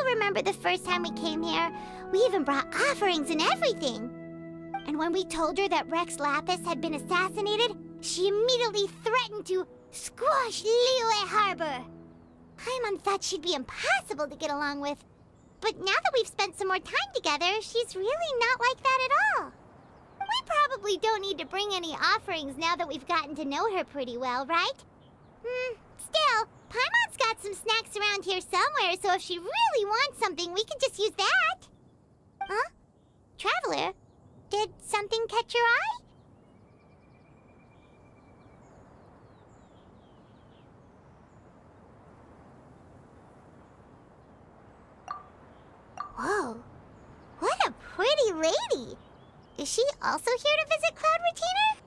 Remember the first time we came here? We even brought offerings and everything. And when we told her that Rex Lapis had been assassinated, she immediately threatened to squash Liyue Harbor. Paimon thought she'd be impossible to get along with. But now that we've spent some more time together, she's really not like that at all. We probably don't need to bring any offerings now that we've gotten to know her pretty well, right? Still, Paimon's got some snacks around here somewhere, so if she really wants something, we can just use that. Huh? Traveler, did something catch your eye? Whoa, what a pretty lady! Is she also here to visit Cloud Retainer?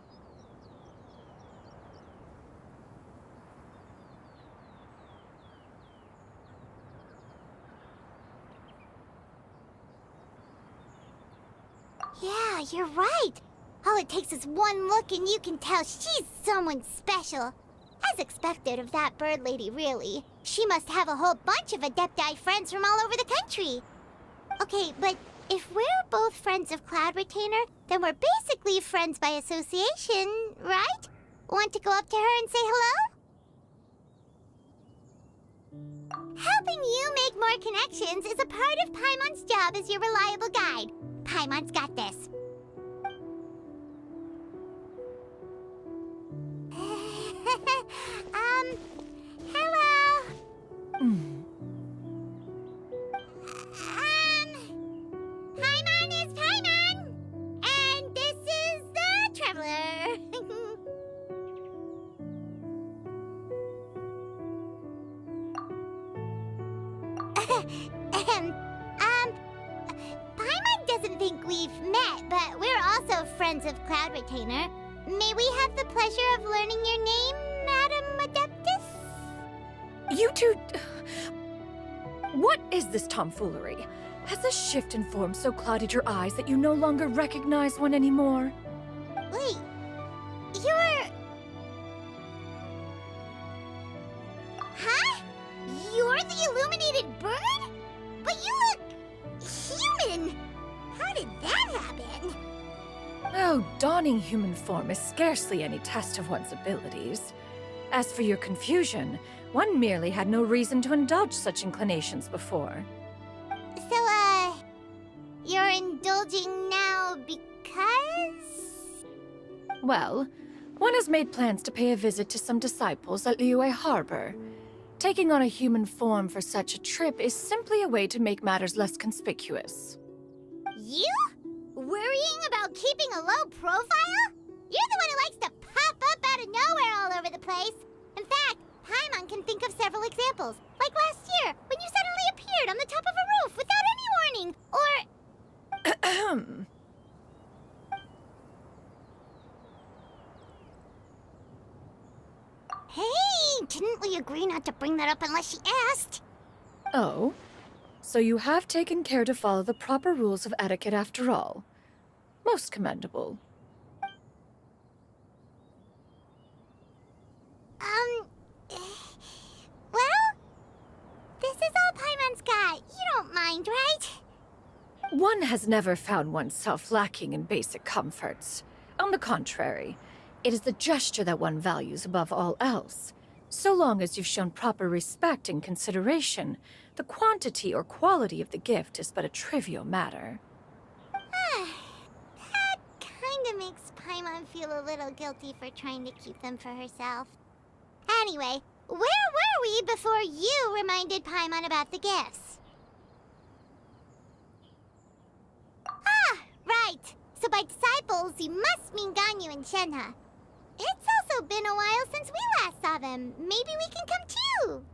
Yeah, you're right. All it takes is one look and you can tell she's someone special. As expected of that bird lady, really. She must have a whole bunch of Adepti friends from all over the country. Okay, but if we're both friends of Cloud Retainer, then we're basically friends by association, right? Want to go up to her and say hello? Helping you make more connections is a part of Paimon's job as your reliable guide. Paimon's got this. Hello. Paimon is Paimon, and this is the Traveler. Paimon doesn't think we've met, but we're also friends of Cloud Retainer. May we have the pleasure of learning your name, Madam Adeptus? You two... What is this tomfoolery? Has a shift in form so clouded your eyes that you no longer recognize one anymore? Wait, you're... Huh? You're the illuminated bird? But you look... human! How did that happen? Oh, donning human form is scarcely any test of one's abilities. As for your confusion, one merely had no reason to indulge such inclinations before. So, you're indulging now because? Well, one has made plans to pay a visit to some disciples at Liyue Harbor. Taking on a human form for such a trip is simply a way to make matters less conspicuous. You? Worrying about keeping a low profile? You're the one who likes to pop up out of nowhere all over the place. In fact, Paimon can think of several examples. Like last year, when you suddenly appeared on the top of a roof without any warning. Or... Ahem. Hey, didn't we agree not to bring that up unless she asked? Oh? So you have taken care to follow the proper rules of etiquette after all. Most commendable. Well, this is all Paimon's got. You don't mind, right? One has never found oneself lacking in basic comforts. On the contrary, it is the gesture that one values above all else. So long as you've shown proper respect and consideration, the quantity or quality of the gift is but a trivial matter. That kinda makes Paimon feel a little guilty for trying to keep them for herself. Anyway, where were we before you reminded Paimon about the gifts? Ah, right! So by disciples, you must mean Ganyu and Shenhe. It's also been a while since we last saw them. Maybe we can come too!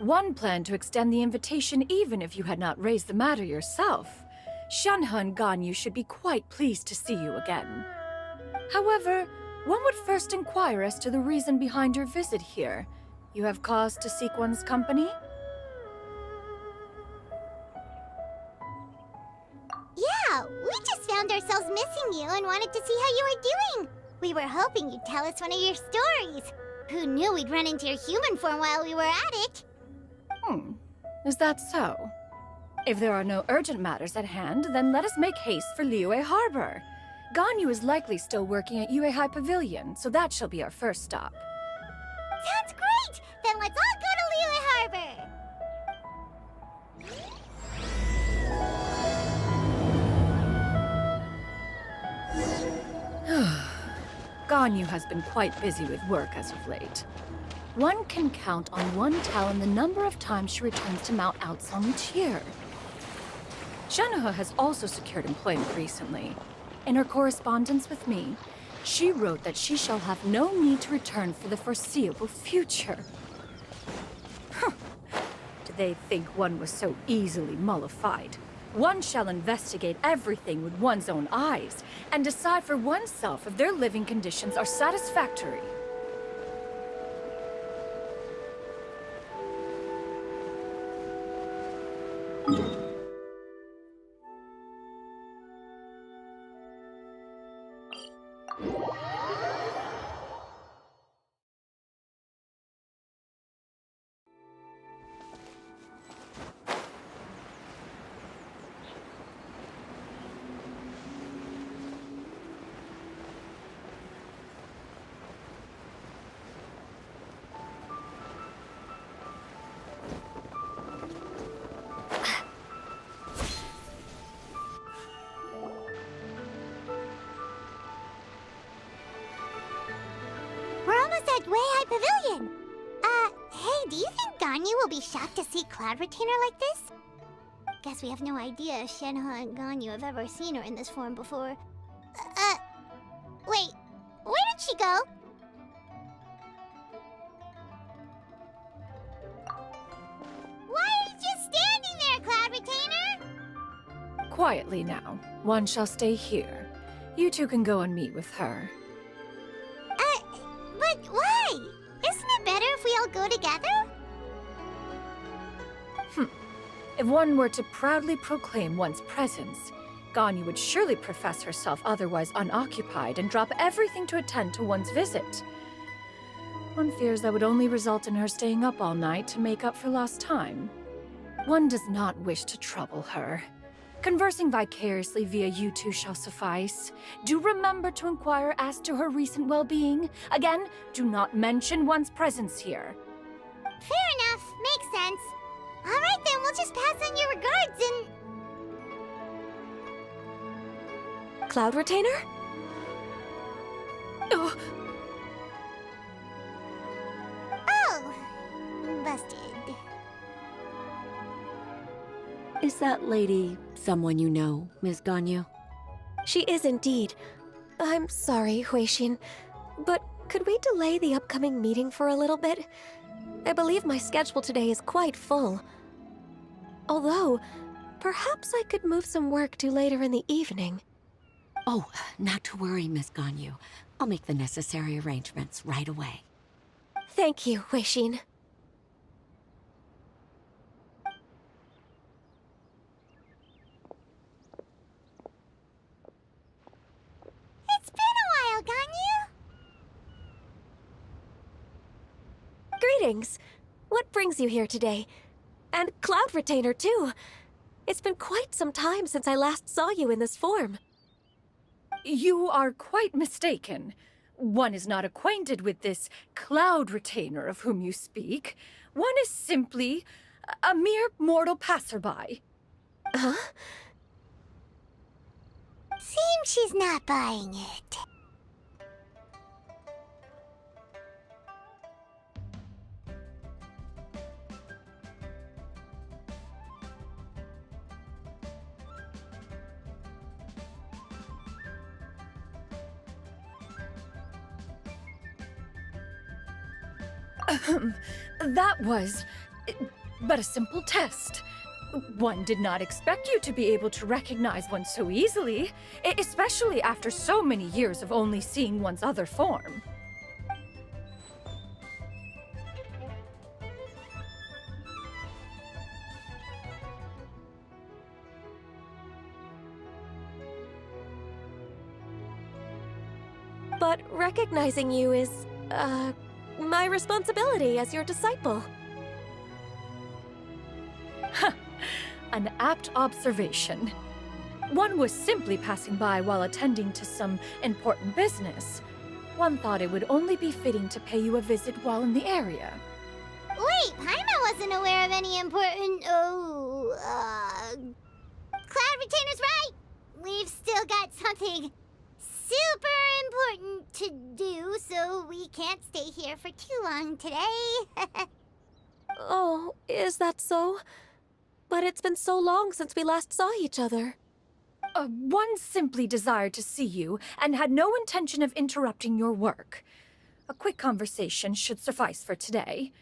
One planned to extend the invitation even if you had not raised the matter yourself. Shenhe and Ganyu should be quite pleased to see you again. However, one would first inquire as to the reason behind your visit here. You have cause to seek one's company? Yeah, we just found ourselves missing you and wanted to see how you were doing. We were hoping you'd tell us one of your stories. Who knew we'd run into your human form while we were at it? Is that so? If there are no urgent matters at hand, then let us make haste for Liyue Harbor. Ganyu is likely still working at Yuehai Pavilion, so that shall be our first stop. Sounds great! Then let's all go to Liyue Harbor! Ganyu has been quite busy with work as of late. One can count on one talon the number of times she returns to Mount Outsong each year. Shenhe has also secured employment recently. In her correspondence with me, she wrote that she shall have no need to return for the foreseeable future. Did they think one was so easily mollified? One shall investigate everything with one's own eyes and decide for oneself if their living conditions are satisfactory. We're almost at Weihai Pavilion! Hey, do you think Ganyu will be shocked to see Cloud Retainer like this? Guess we have no idea if Shenhe and Ganyu have ever seen her in this form before. Wait, where did she go? Why are you just standing there, Cloud Retainer? Quietly now. One shall stay here. You two can go and meet with her. But why? Isn't it better if we all go together? If one were to proudly proclaim one's presence, Ganyu would surely profess herself otherwise unoccupied and drop everything to attend to one's visit. One fears that would only result in her staying up all night to make up for lost time. One does not wish to trouble her. Conversing vicariously via you two shall suffice. Do remember to inquire as to her recent well-being. Again, do not mention one's presence here. Fair enough. Makes sense. Alright then, we'll just pass on your regards and... Cloud Retainer? Oh, Oh! Busted. Is that lady someone you know, Miss Ganyu? She is indeed. I'm sorry, Huixin, but could we delay the upcoming meeting for a little bit? I believe my schedule today is quite full. Although, perhaps I could move some work to later in the evening. Oh, not to worry, Miss Ganyu. I'll make the necessary arrangements right away. Thank you, Huixin. It's been a while, Ganyu! Greetings. What brings you here today? And Cloud Retainer, too. It's been quite some time since I last saw you in this form. You are quite mistaken. One is not acquainted with this cloud retainer of whom you speak. One is simply a mere mortal passerby. Huh? Seems she's not buying it. That was but a simple test. One did not expect you to be able to recognize one so easily, especially after so many years of only seeing one's other form. But recognizing you is, my responsibility as your disciple. An apt observation. One was simply passing by while attending to some important business. One thought it would only be fitting to pay you a visit while in the area. Wait, Paimon wasn't aware of any important... Cloud Retainer's right! We've still got something super important to do, so we can't stay here for too long today. Oh, is that so? But it's been so long since we last saw each other. One simply desired to see you and had no intention of interrupting your work. A quick conversation should suffice for today.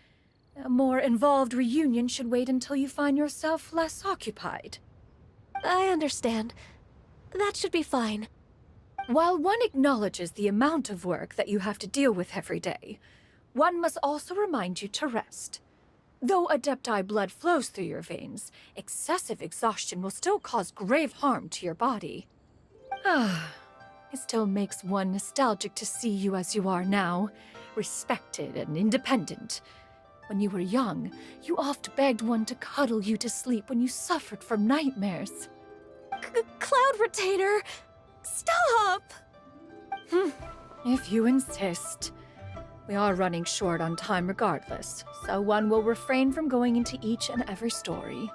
A more involved reunion should wait until you find yourself less occupied. I understand. That should be fine. While one acknowledges the amount of work that you have to deal with every day, one must also remind you to rest. Though Adepti blood flows through your veins, excessive exhaustion will still cause grave harm to your body. It still makes one nostalgic to see you as you are now, respected and independent. When you were young, you oft begged one to cuddle you to sleep when you suffered from nightmares. Cloud Retainer! Stop! If you insist. We are running short on time regardless, so one will refrain from going into each and every story.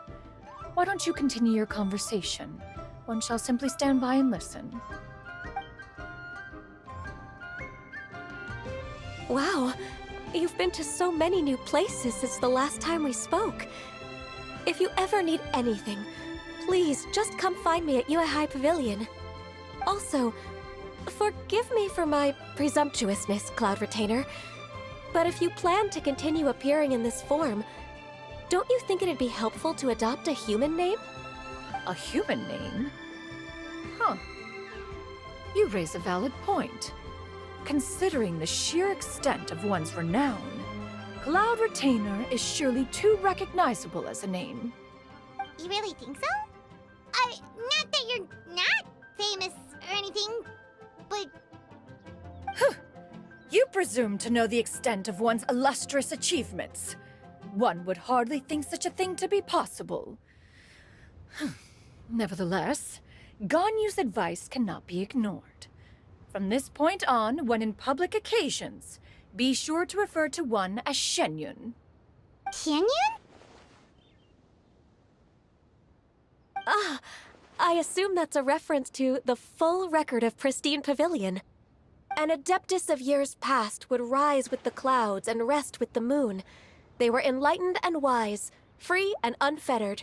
Why don't you continue your conversation? One shall simply stand by and listen. Wow, you've been to so many new places since the last time we spoke. If you ever need anything, please just come find me at Uehai Pavilion. Also, forgive me for my presumptuousness, Cloud Retainer, but if you plan to continue appearing in this form, don't you think it'd be helpful to adopt a human name? A human name? Huh. You raise a valid point. Considering the sheer extent of one's renown, Cloud Retainer is surely too recognizable as a name. You really think so? Not that you're not famous or anything, but... You presume to know the extent of one's illustrious achievements. One would hardly think such a thing to be possible. Nevertheless, Ganyu's advice cannot be ignored. From this point on, when in public occasions, be sure to refer to one as Shenyun. Canyon? Ah, I assume that's a reference to the full record of Pristine Pavilion. An adeptus of years past would rise with the clouds and rest with the moon. They were enlightened and wise, free and unfettered.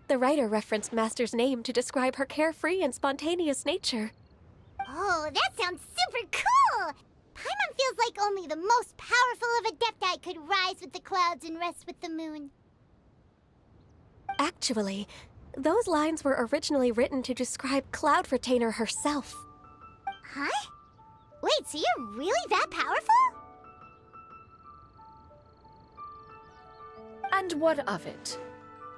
The writer referenced Master's name to describe her carefree and spontaneous nature. Oh, that sounds super cool! Paimon feels like only the most powerful of Adepti could rise with the clouds and rest with the moon. Actually, those lines were originally written to describe Cloud Retainer herself. Huh? Wait, so you're really that powerful? And what of it?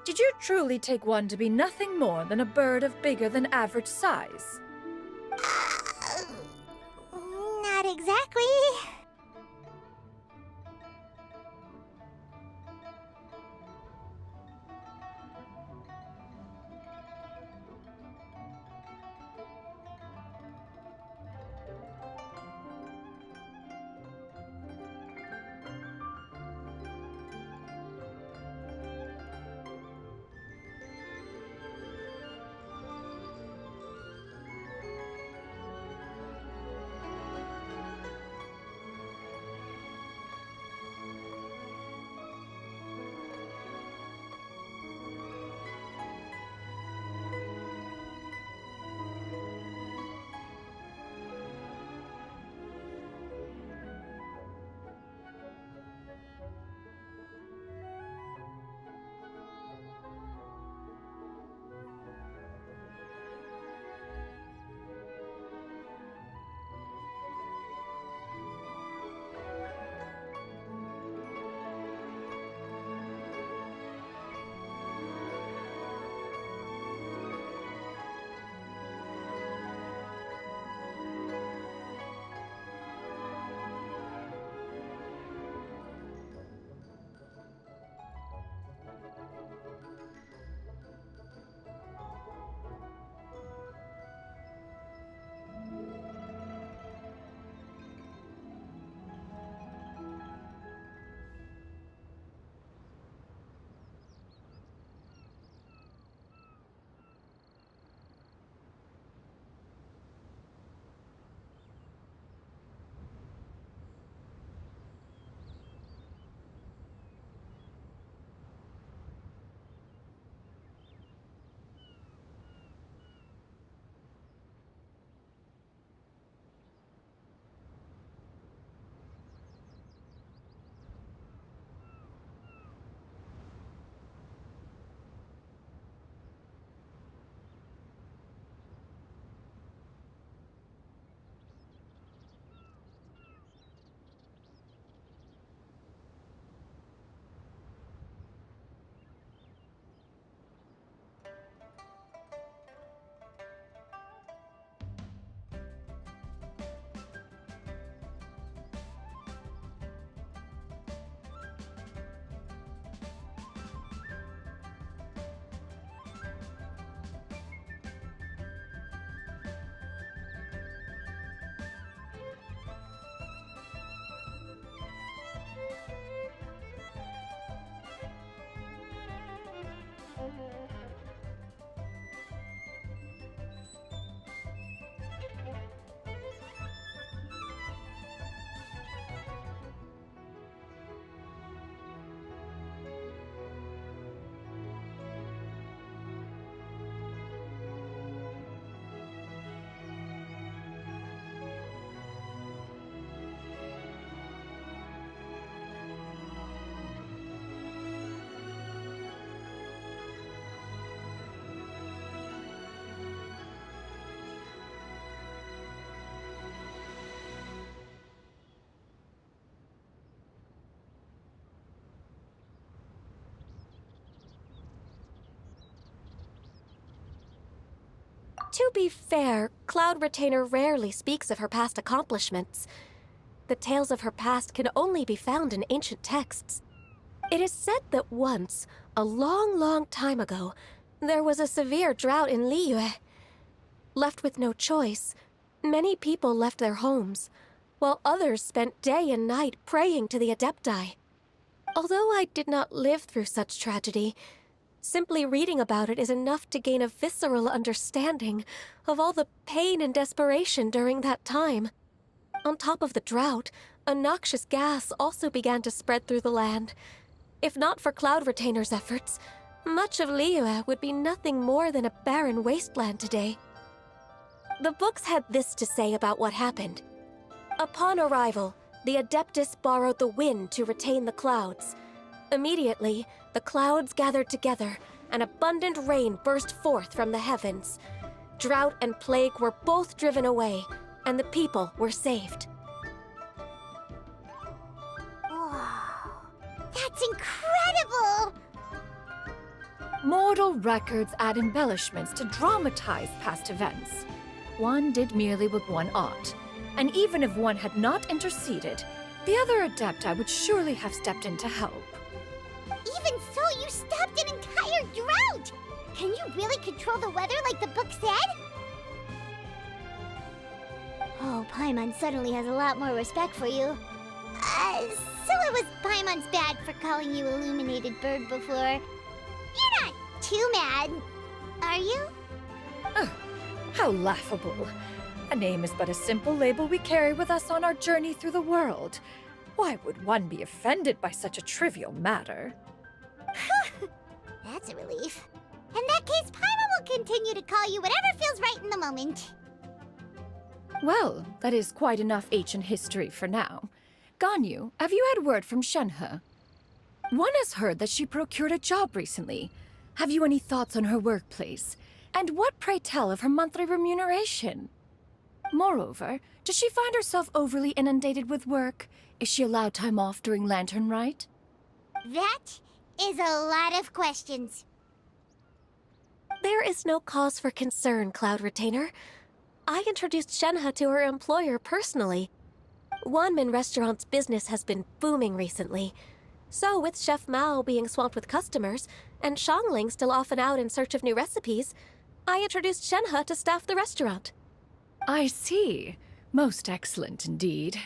Did you truly take one to be nothing more than a bird of bigger than average size? Not exactly. To be fair, Cloud Retainer rarely speaks of her past accomplishments. The tales of her past can only be found in ancient texts. It is said that once, a long, long time ago, there was a severe drought in Liyue. Left with no choice, many people left their homes, while others spent day and night praying to the Adepti. Although I did not live through such tragedy, simply reading about it is enough to gain a visceral understanding of all the pain and desperation during that time. On top of the drought, a noxious gas also began to spread through the land. If not for Cloud Retainer's efforts, much of Liyue would be nothing more than a barren wasteland today. The books had this to say about what happened. Upon arrival, the Adeptus borrowed the wind to retain the clouds. Immediately, the clouds gathered together, and abundant rain burst forth from the heavens. Drought and plague were both driven away, and the people were saved. Whoa, that's incredible! Mortal records add embellishments to dramatize past events. One did merely what one ought, and even if one had not interceded, the other Adepti would surely have stepped in to help. Even so, you stopped an entire drought! Can you really control the weather like the book said? Oh, Paimon suddenly has a lot more respect for you. So it was Paimon's bad for calling you Illuminated Bird before. You're not too mad, are you? How laughable. A name is but a simple label we carry with us on our journey through the world. Why would one be offended by such a trivial matter? That's a relief. In that case, Paimon will continue to call you whatever feels right in the moment. Well, that is quite enough ancient history for now. Ganyu, have you had word from Shenhe? One has heard that she procured a job recently. Have you any thoughts on her workplace? And what, pray tell, of her monthly remuneration? Moreover, does she find herself overly inundated with work? Is she allowed time off during Lantern Rite? That is a lot of questions. There is no cause for concern, Cloud Retainer. I introduced Shenhe to her employer personally. Wanmin Restaurant's business has been booming recently. So with Chef Mao being swamped with customers, and Xiangling still off and out in search of new recipes, I introduced Shenhe to staff the restaurant. I see. Most excellent indeed.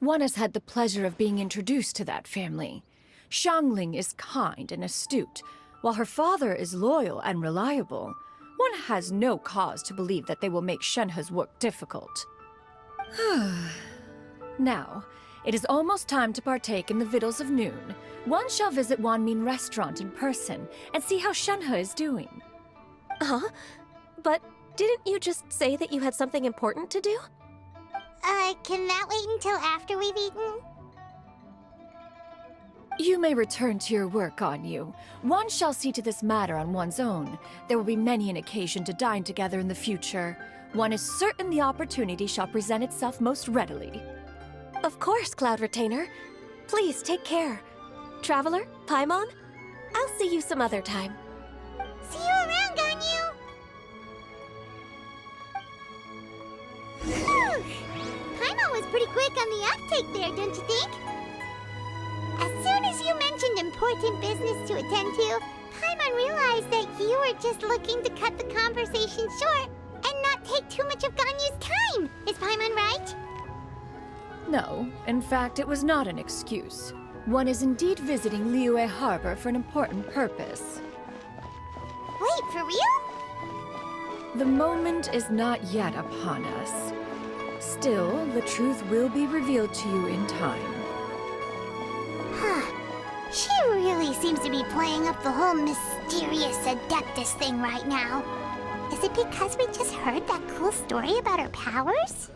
One has had the pleasure of being introduced to that family. Xiangling is kind and astute, while her father is loyal and reliable. One has no cause to believe that they will make Shenhe's work difficult. Now, it is almost time to partake in the victuals of noon. One shall visit Wanmin Restaurant in person and see how Shenhe is doing. Huh? But didn't you just say that you had something important to do? Can that wait until after we've eaten? You may return to your work, Ganyu. One shall see to this matter on one's own. There will be many an occasion to dine together in the future. One is certain the opportunity shall present itself most readily. Of course, Cloud Retainer. Please take care. Traveler, Paimon, I'll see you some other time. See you around, Ganyu! Phew! Paimon was pretty quick on the uptake there, don't you think? As soon as you mentioned important business to attend to, Paimon realized that you were just looking to cut the conversation short and not take too much of Ganyu's time. Is Paimon right? No, in fact, it was not an excuse. One is indeed visiting Liyue Harbor for an important purpose. Wait, for real? The moment is not yet upon us. Still, the truth will be revealed to you in time. Huh. She really seems to be playing up the whole mysterious Adeptus thing right now. Is it because we just heard that cool story about her powers?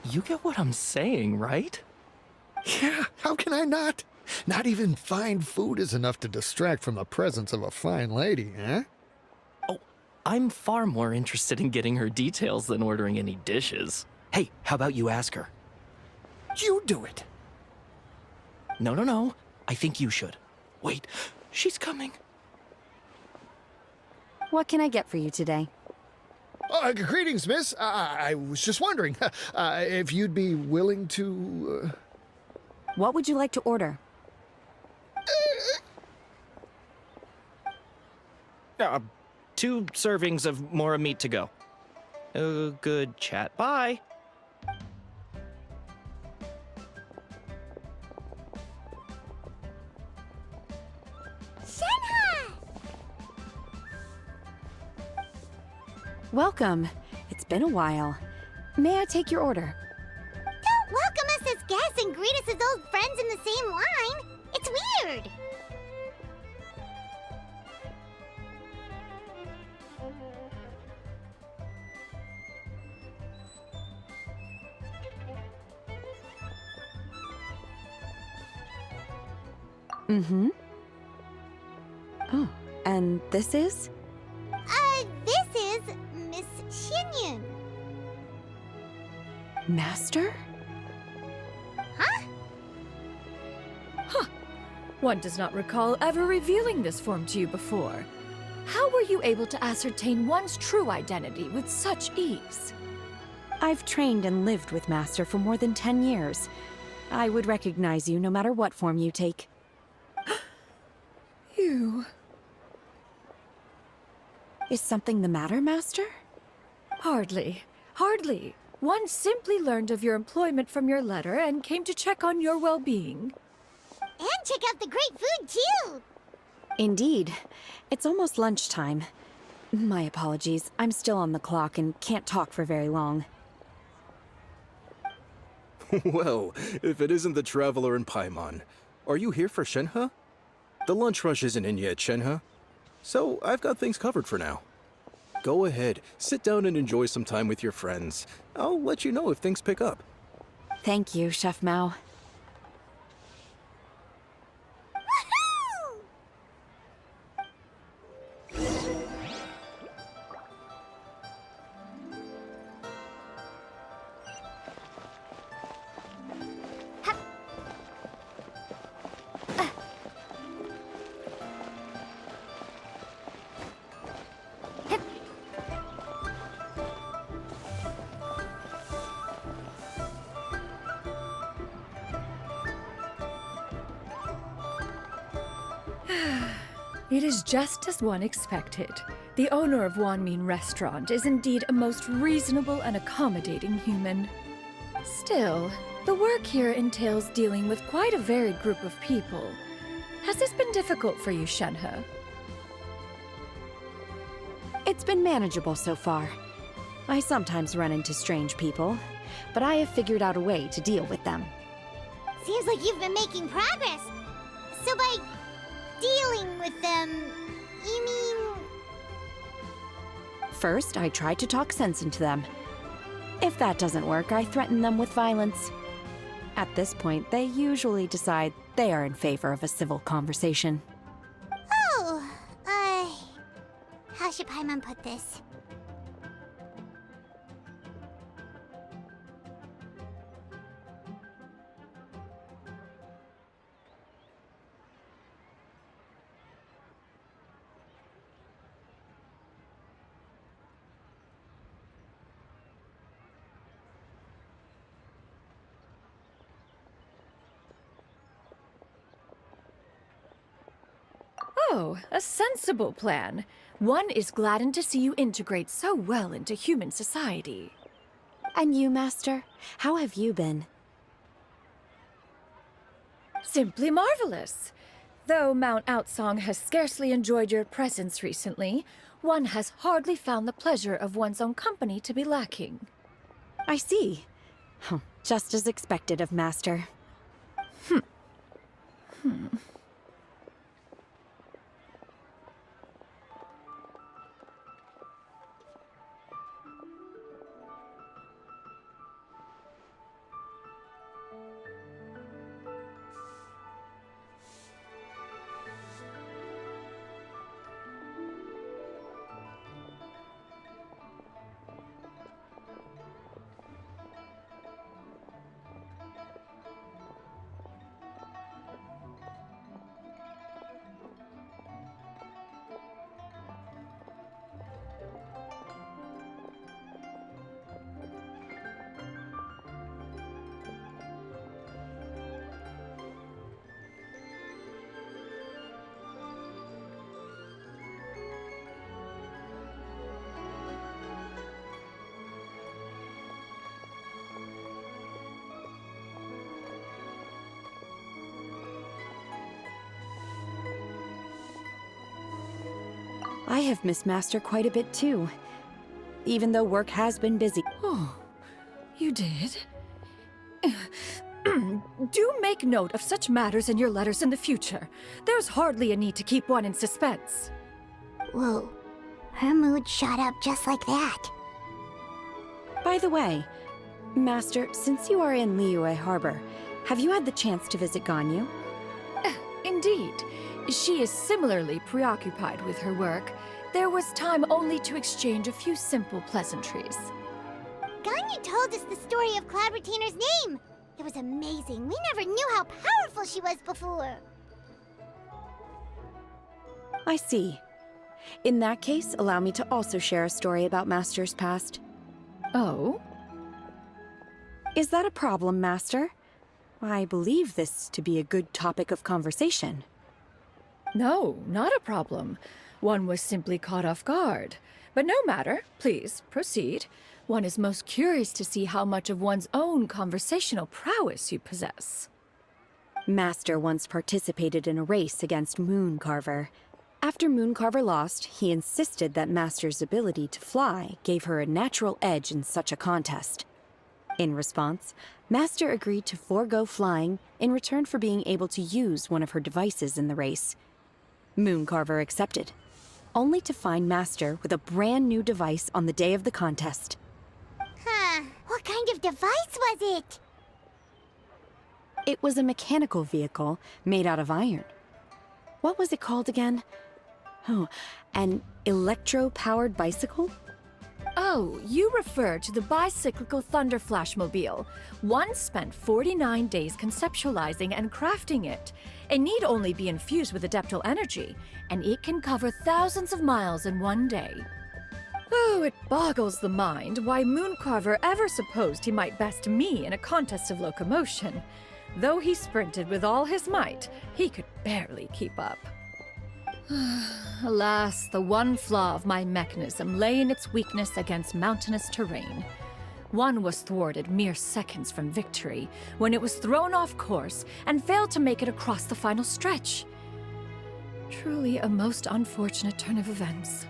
You get what I'm saying, right? Yeah, how can I not? Not even fine food is enough to distract from the presence of a fine lady, eh? Oh, I'm far more interested in getting her details than ordering any dishes. Hey, how about you ask her? You do it! No. I think you should. Wait, she's coming. What can I get for you today? Greetings, miss. I was just wondering if you'd be willing to... What would you like to order? 2 servings of more meat to go. Good chat. Bye. Shenhe! Welcome. It's been a while. May I take your order? Don't welcome us as guests and greet us as old friends in the same line. It's weird. Mm-hmm. Oh, and this is? This is Miss Xinyun. Master? One does not recall ever revealing this form to you before. How were you able to ascertain one's true identity with such ease? I've trained and lived with Master for more than 10 years. I would recognize you no matter what form you take. You... Is something the matter, Master? Hardly. One simply learned of your employment from your letter and came to check on your well-being. And check out the great food, too. Indeed. It's almost lunchtime. My apologies. I'm still on the clock and can't talk for very long. Well, if it isn't the Traveler in Paimon, are you here for Shenhe? The lunch rush isn't in yet, Shenhe. So I've got things covered for now. Go ahead, sit down and enjoy some time with your friends. I'll let you know if things pick up. Thank you, Chef Mao. Woohoo! It is just as one expected. The owner of Wanmin Restaurant is indeed a most reasonable and accommodating human. Still, the work here entails dealing with quite a varied group of people. Has this been difficult for you, Shenhe? It's been manageable so far. I sometimes run into strange people, but I have figured out a way to deal with them. Seems like you've been making progress. So by dealing with them, you mean... First, I try to talk sense into them. If that doesn't work, I threaten them with violence. At this point, they usually decide they are in favor of a civil conversation. Oh, how should Paimon put this? Oh, a sensible plan. One is gladdened to see you integrate so well into human society. And you, Master? How have you been? Simply marvelous. Though Mount Outsong has scarcely enjoyed your presence recently, one has hardly found the pleasure of one's own company to be lacking. I see. Just as expected of Master. I have missed Master quite a bit too, even though work has been busy. Oh, you did? Do make note of such matters in your letters in the future. There's hardly a need to keep one in suspense. Whoa, her mood shot up just like that. By the way, Master, since you are in Liyue Harbor, have you had the chance to visit Ganyu? Indeed. She is similarly preoccupied with her work. There was time only to exchange a few simple pleasantries. Ganyu told us the story of Cloud Retainer's name. It was amazing. We never knew how powerful she was before. I see. In that case, allow me to also share a story about Master's past. Oh? Is that a problem, Master? I believe this to be a good topic of conversation. No, not a problem. One was simply caught off guard. But no matter. Please, proceed. One is most curious to see how much of one's own conversational prowess you possess. Master once participated in a race against Mooncarver. After Mooncarver lost, he insisted that Master's ability to fly gave her a natural edge in such a contest. In response, Master agreed to forego flying in return for being able to use one of her devices in the race. Mooncarver accepted, only to find Master with a brand new device on the day of the contest. Huh, what kind of device was it? It was a mechanical vehicle made out of iron. What was it called again? Oh, an electro-powered bicycle? Oh, you refer to the bicyclical Thunder Flashmobile. One spent 49 days conceptualizing and crafting it. It need only be infused with adeptal energy, and it can cover thousands of miles in one day. Oh, it boggles the mind why Mooncarver ever supposed he might best me in a contest of locomotion. Though he sprinted with all his might, he could barely keep up. Alas, the one flaw of my mechanism lay in its weakness against mountainous terrain. One was thwarted mere seconds from victory, when it was thrown off course and failed to make it across the final stretch. Truly a most unfortunate turn of events.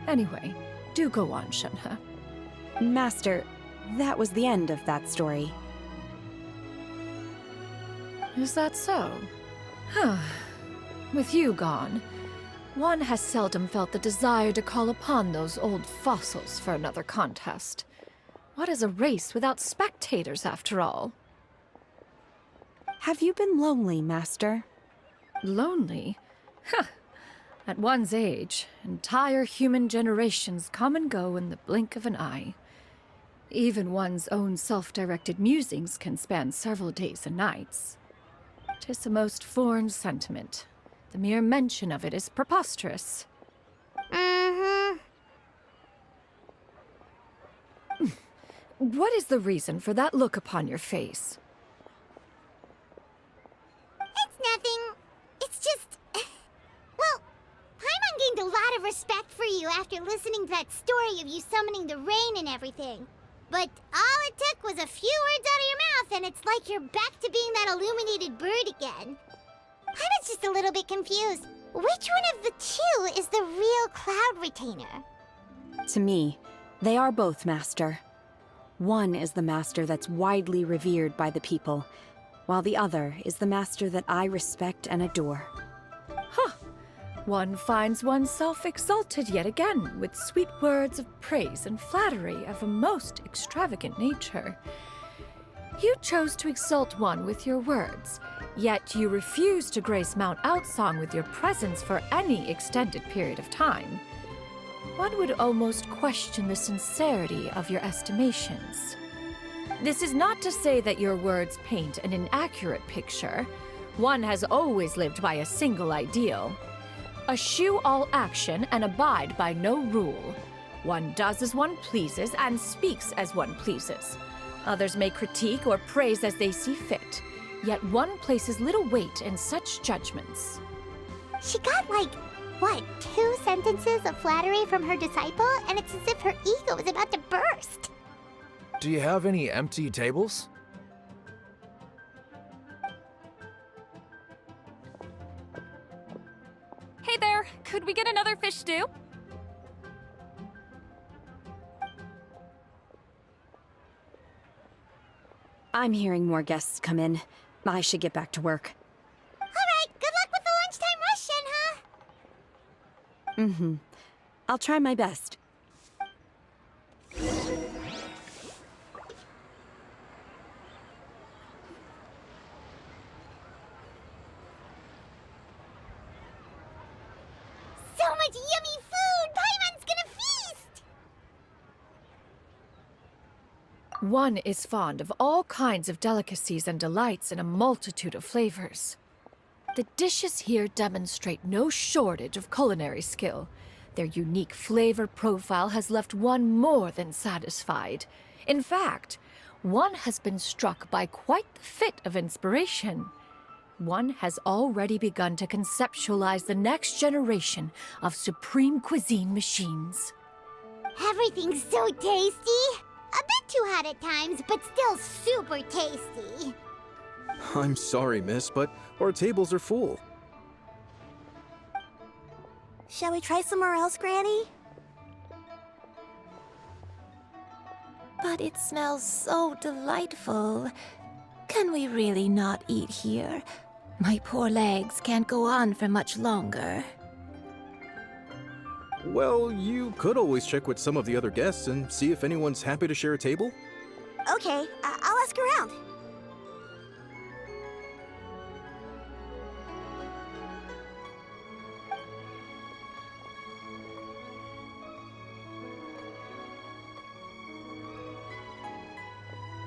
Anyway, do go on, Shenhe. Master, that was the end of that story. Is that so? Huh. With you gone, one has seldom felt the desire to call upon those old fossils for another contest. What is a race without spectators, after all? Have you been lonely, Master? Lonely? Huh. At one's age, entire human generations come and go in the blink of an eye. Even one's own self-directed musings can span several days and nights. 'Tis a most foreign sentiment. The mere mention of it is preposterous. Mm-hmm. What is the reason for that look upon your face? It's nothing. It's just... Well, Paimon gained a lot of respect for you after listening to that story of you summoning the rain and everything. But all it took was a few words out of your mouth and it's like you're back to being that illuminated bird again. Paimon's just a little bit confused. Which one of the two is the real Cloud Retainer? To me, they are both, Master. One is the Master that's widely revered by the people, while the other is the Master that I respect and adore. Huh. One finds oneself exalted yet again with sweet words of praise and flattery of a most extravagant nature. You chose to exalt one with your words, yet you refuse to grace Mount Outsong with your presence for any extended period of time. One would almost question the sincerity of your estimations. This is not to say that your words paint an inaccurate picture. One has always lived by a single ideal. Eschew all action and abide by no rule. One does as one pleases and speaks as one pleases. Others may critique or praise as they see fit, yet one places little weight in such judgments. She got like, what, 2 sentences of flattery from her disciple, and it's as if her ego is about to burst. Do you have any empty tables? Hey there, could we get another fish stew? I'm hearing more guests come in. I should get back to work. All right, good luck with the lunchtime rush, Shenhe. Mm-hmm. I'll try my best. So much yummy food! Paimon's gonna feast! One is fond of all kinds of delicacies and delights in a multitude of flavors. The dishes here demonstrate no shortage of culinary skill. Their unique flavor profile has left one more than satisfied. In fact, one has been struck by quite the fit of inspiration. One has already begun to conceptualize the next generation of supreme cuisine machines. Everything's so tasty! A bit too hot at times, but still super tasty. I'm sorry, miss, but our tables are full. Shall we try somewhere else, Granny? But it smells so delightful. Can we really not eat here? My poor legs can't go on for much longer. Well, you could always check with some of the other guests and see if anyone's happy to share a table. Okay, I'll ask around.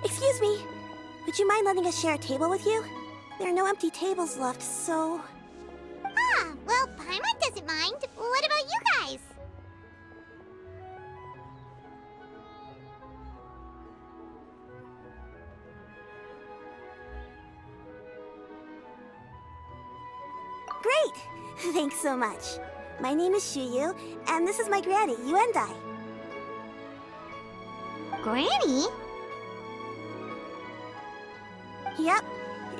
Excuse me. Would you mind letting us share a table with you? There are no empty tables left, so... Ah, well, Paimon doesn't mind. What about you guys? Great! Thanks so much. My name is Shuyu, and this is my granny, Yuendai. Granny? Yep.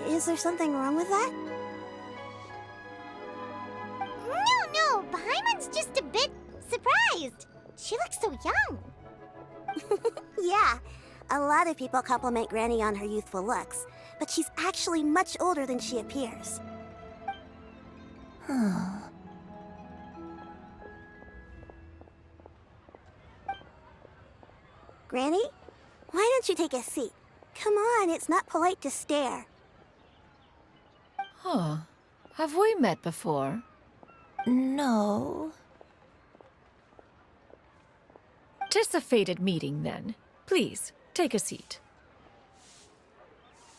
Is there something wrong with that? No, Paimon's just a bit surprised. She looks so young. Yeah, a lot of people compliment Granny on her youthful looks, but she's actually much older than she appears. Granny? Why don't you take a seat? Come on, it's not polite to stare. Huh. Have we met before? No. 'Tis a fated meeting, then. Please, take a seat.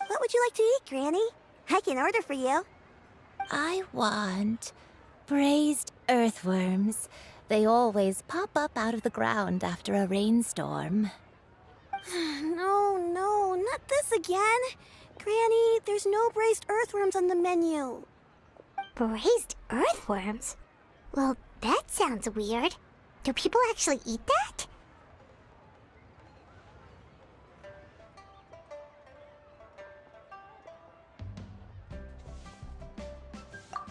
What would you like to eat, Granny? I can order for you. I want braised earthworms. They always pop up out of the ground after a rainstorm. No, not this again. Granny, there's no braised earthworms on the menu. Braised earthworms? Well, that sounds weird. Do people actually eat that?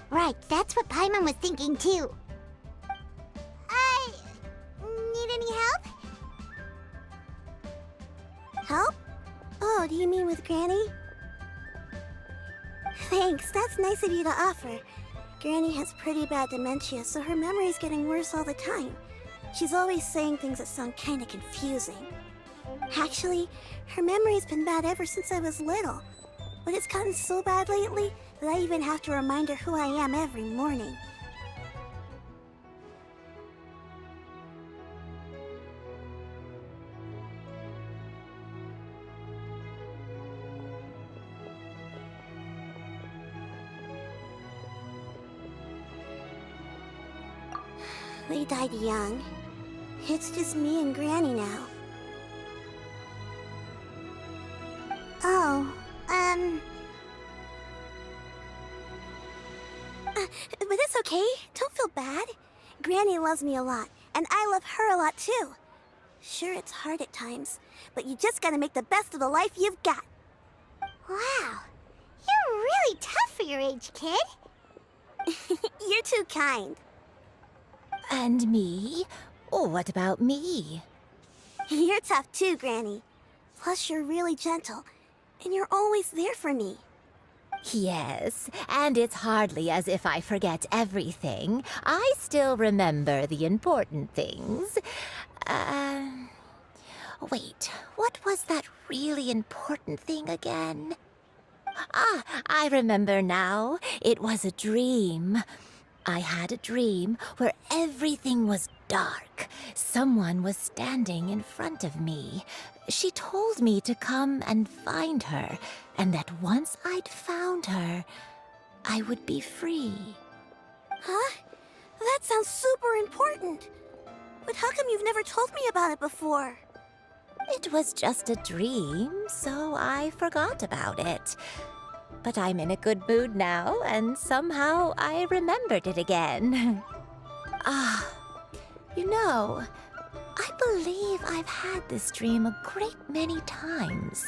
Right, that's what Paimon was thinking too. Need any help? Help? Oh, do you mean with Granny? Thanks, that's nice of you to offer. Granny has pretty bad dementia, so her memory's getting worse all the time. She's always saying things that sound kinda confusing. Actually, her memory's been bad ever since I was little. But it's gotten so bad lately that I even have to remind her who I am every morning. They died young. It's just me and Granny now. Oh, but it's okay. Don't feel bad. Granny loves me a lot, and I love her a lot too. Sure, it's hard at times, but you just gotta make the best of the life you've got. Wow, you're really tough for your age, kid. You're too kind. And me? Oh, what about me? You're tough too, Granny. Plus, you're really gentle. And you're always there for me. Yes, and it's hardly as if I forget everything. I still remember the important things. Wait, what was that really important thing again? Ah, I remember now. It was a dream. I had a dream where everything was dark. Someone was standing in front of me. She told me to come and find her, and that once I'd found her, I would be free. Huh? That sounds super important. But how come you've never told me about it before? It was just a dream, so I forgot about it. But I'm in a good mood now, and somehow I remembered it again. You know, I believe I've had this dream a great many times.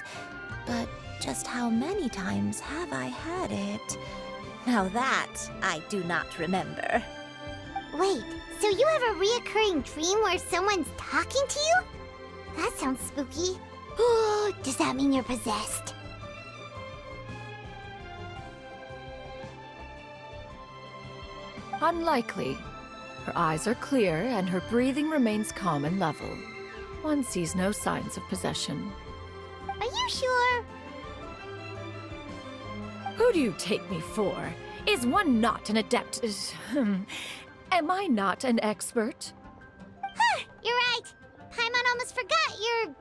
But just how many times have I had it? Now that I do not remember. Wait, so you have a reoccurring dream where someone's talking to you? That sounds spooky. Does that mean you're possessed? Unlikely. Her eyes are clear and her breathing remains calm and level. One sees no signs of possession. Are you sure? Who do you take me for? Is one not an adept? Am I not an expert? Huh, you're right. Paimon almost forgot you're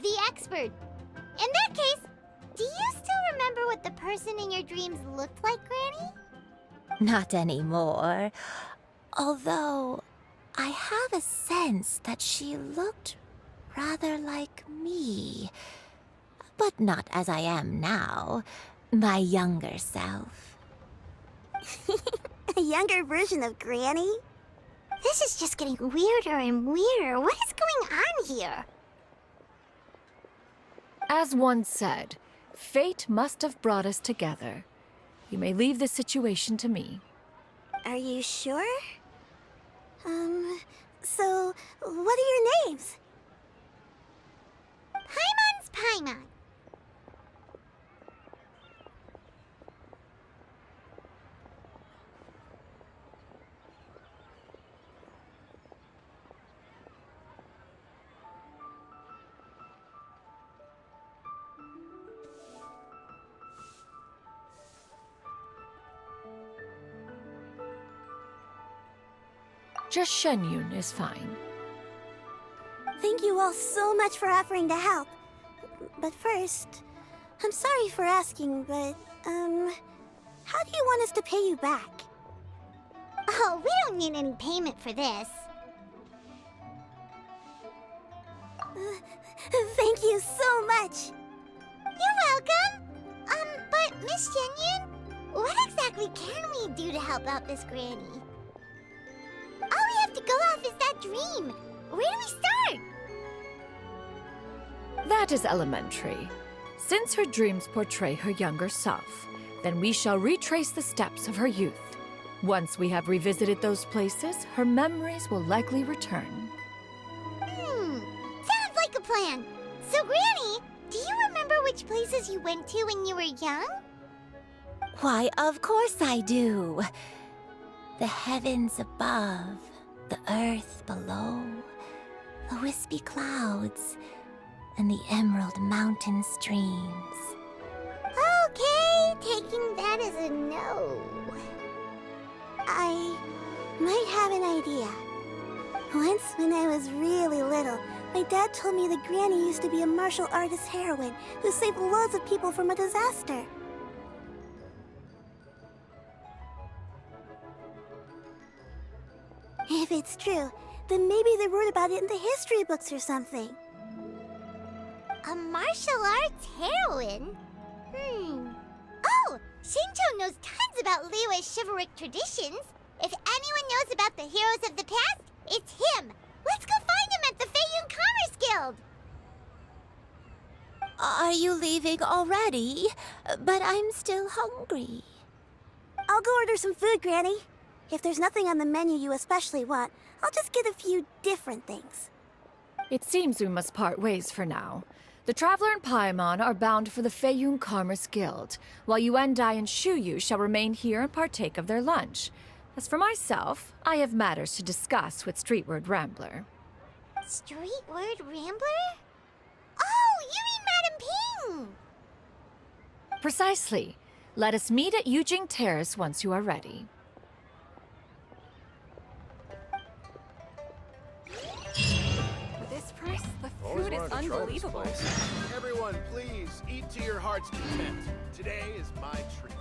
the expert. In that case, do you still remember what the person in your dreams looked like, Granny? Not anymore. Although, I have a sense that she looked rather like me. But not as I am now. My younger self. A younger version of Granny? This is just getting weirder and weirder. What is going on here? As one said, fate must have brought us together. You may leave the situation to me. Are you sure? So, what are your names? Paimon's Paimon. Just Shenyun is fine. Thank you all so much for offering to help. But first, I'm sorry for asking, but, how do you want us to pay you back? Oh, we don't need any payment for this. Thank you so much. You're welcome. But Miss Shenyun, what exactly can we do to help out this granny? All we have to go off is that dream. Where do we start? That is elementary. Since her dreams portray her younger self, then we shall retrace the steps of her youth. Once we have revisited those places, her memories will likely return. Sounds like a plan. So, Granny, do you remember which places you went to when you were young? Why, of course I do. The heavens above, the earth below, the wispy clouds, and the emerald mountain streams. Okay, taking that as a no. I might have an idea. Once, when I was really little, my dad told me that Granny used to be a martial artist heroine who saved loads of people from a disaster. If it's true, then maybe they wrote about it in the history books or something. A martial arts heroine? Oh! Shincho knows tons about Liyue's chivalric traditions. If anyone knows about the heroes of the past, it's him. Let's go find him at the Feiyun Commerce Guild. Are you leaving already? But I'm still hungry. I'll go order some food, Granny. If there's nothing on the menu you especially want, I'll just get a few different things. It seems we must part ways for now. The Traveler and Paimon are bound for the Feiyun Commerce Guild, while Yuendai and Shuyu shall remain here and partake of their lunch. As for myself, I have matters to discuss with Streetward Rambler. Streetward Rambler? Oh, you mean Madam Ping! Precisely. Let us meet at Yujing Terrace once you are ready. For this price, the food is unbelievable. Everyone, please eat to your heart's content. Today is my treat.